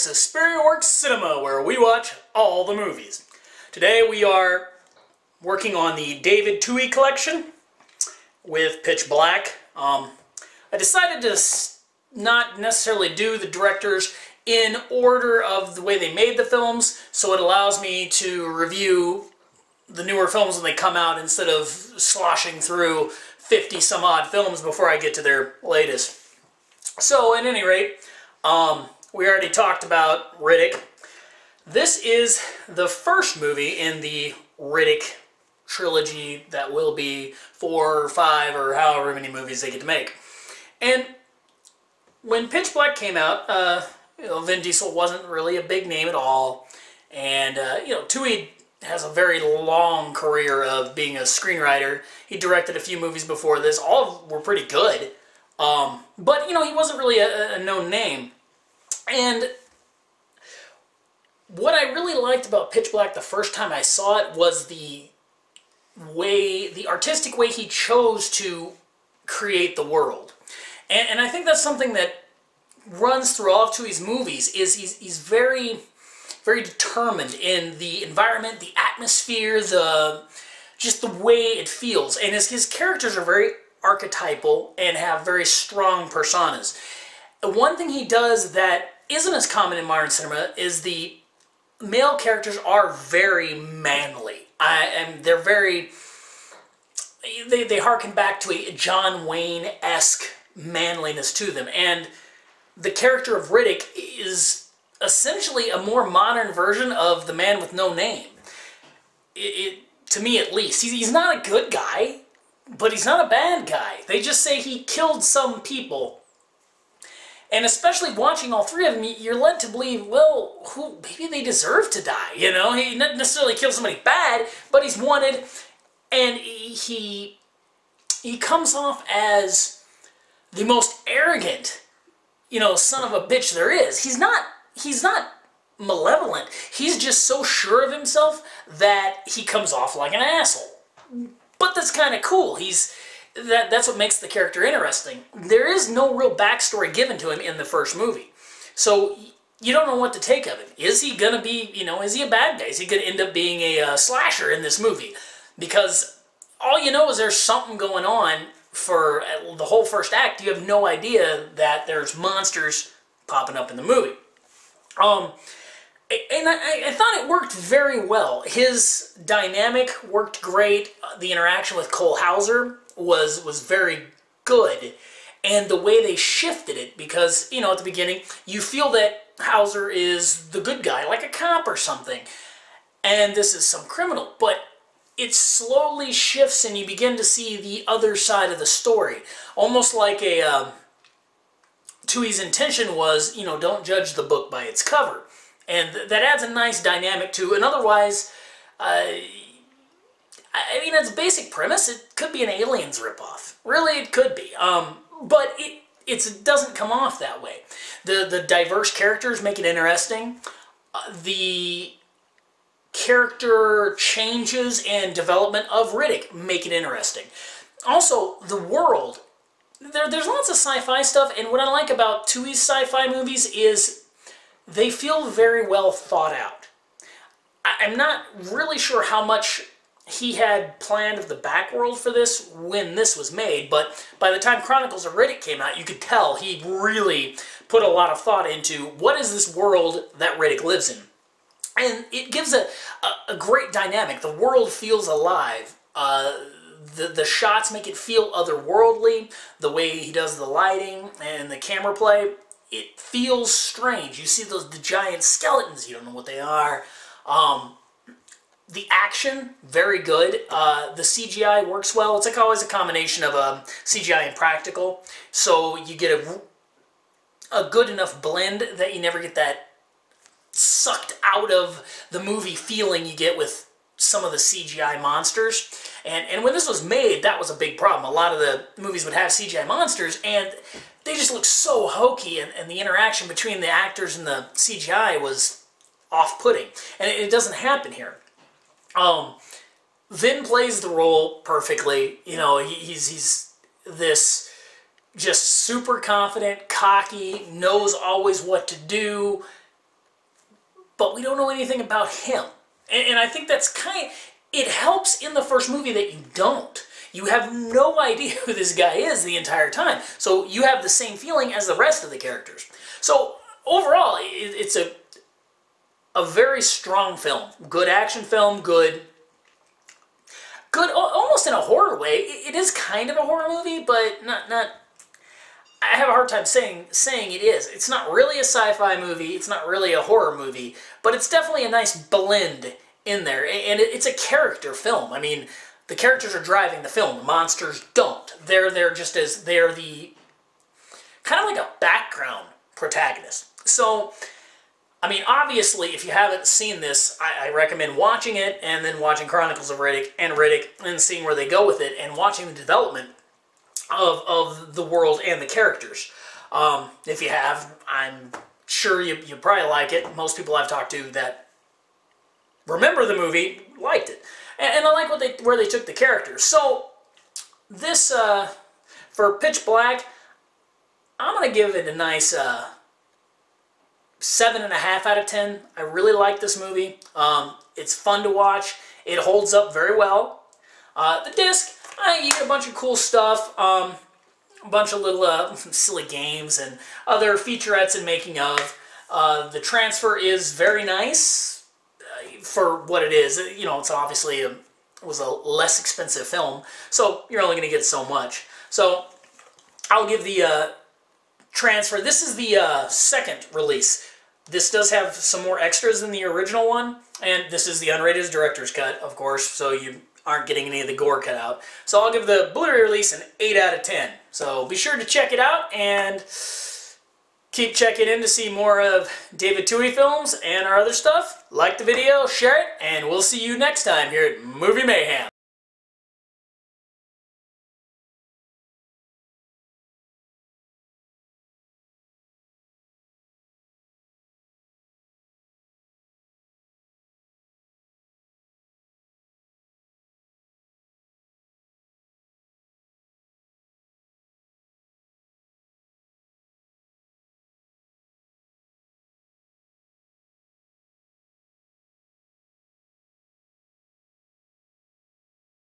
at Superior Works Cinema, where we watch all the movies. Today we are working on the David Twohy collection with Pitch Black. I decided to not necessarily do the directors in order of the way they made the films, so it allows me to review the newer films when they come out instead of sloshing through 50 some odd films before I get to their latest. So at any rate, we already talked about Riddick. This is the first movie in the Riddick trilogy that will be 4 or 5 or however many movies they get to make. And when Pitch Black came out, Vin Diesel wasn't really a big name at all. And, Twohy has a very long career of being a screenwriter. He directed a few movies before this. All were pretty good. But, he wasn't really a known name. And what I really liked about Pitch Black the first time I saw it was the artistic way he chose to create the world. And I think that's something that runs through all of Twohy's movies, is he's very, very determined in the environment, the atmosphere, just the way it feels. And his characters are very archetypal and have very strong personas. One thing he does that isn't as common in modern cinema is the male characters are very manly. And they're very... They harken back to a John Wayne-esque manliness to them. And the character of Riddick is essentially a more modern version of the man with no name. To me, at least. He's not a good guy, but he's not a bad guy. They just say he killed some people. And especially watching all three of them, you're led to believe, well, maybe they deserve to die, He didn't necessarily kill somebody bad, but he's wanted, and he comes off as the most arrogant, son of a bitch there is. He's not malevolent. He's just so sure of himself that he comes off like an asshole. But that's kind of cool. That's what makes the character interesting. There is no real backstory given to him in the first movie. So you don't know what to take of him. Is he going to be, is he a bad guy? Is he going to end up being a slasher in this movie? Because all you know is there's something going on for the whole first act. You have no idea that there's monsters popping up in the movie. And I thought it worked very well. His dynamic worked great. The interaction with Hauser was very good. And the way they shifted it, because, at the beginning, you feel that Hauser is the good guy, like a cop or something. And this is some criminal. But it slowly shifts and you begin to see the other side of the story. Almost like Twohy's intention was, don't judge the book by its cover. And that adds a nice dynamic to an otherwise, its basic premise, it could be an Aliens ripoff. Really, it could be. But it doesn't come off that way. The diverse characters make it interesting. The character changes and development of Riddick make it interesting. Also, the world. There's lots of sci-fi stuff, and what I like about Twohy's sci-fi movies is they feel very well thought out. I'm not really sure how much he had planned of the backworld for this when this was made, but by the time Chronicles of Riddick came out, you could tell he really put a lot of thought into what is this world that Riddick lives in. And it gives a great dynamic. The world feels alive. The shots make it feel otherworldly. The way he does the lighting and the camera play, it feels strange. You see the giant skeletons, you don't know what they are. The action, very good. The CGI works well. It's like always a combination of CGI and practical. So you get a good enough blend that you never get that sucked out of the movie feeling you get with some of the CGI monsters. And when this was made, that was a big problem. A lot of the movies would have CGI monsters, and they just look so hokey, and the interaction between the actors and the CGI was off-putting. And it doesn't happen here. Vin plays the role perfectly. He's this just super confident, cocky, knows always what to do, but we don't know anything about him. And I think that's it helps in the first movie that you don't. You have no idea who this guy is the entire time. So you have the same feeling as the rest of the characters. So overall, it's a very strong film. Good action film, good almost in a horror way. It is kind of a horror movie, but not I have a hard time saying it is. It's not really a sci-fi movie, it's not really a horror movie, but it's definitely a nice blend in there. And it's a character film. I mean, the characters are driving the film, the monsters don't. They're there just as, they're the, kind of like a background protagonist. So, I mean, obviously, if you haven't seen this, I recommend watching it, and then watching Chronicles of Riddick, and seeing where they go with it, and watching the development of the world and the characters. If you have, I'm sure you probably like it. Most people I've talked to that remember the movie liked it. And I like where they took the characters. So, this, for Pitch Black, I'm going to give it a nice 7.5 out of 10. I really like this movie. It's fun to watch. It holds up very well. The disc, you get a bunch of cool stuff, a bunch of little silly games and other featurettes and making of. The transfer is very nice for what it is. You know, it's obviously it was a less expensive film, so you're only going to get so much. So I'll give the transfer. This is the second release. This does have some more extras than the original one, and this is the unrated director's cut, of course, so you aren't getting any of the gore cut out. So I'll give the Blu-ray release an 8 out of 10. So be sure to check it out, and keep checking in to see more of David Twohy films and our other stuff. Like the video, share it, and we'll see you next time here at Movie Mayhem.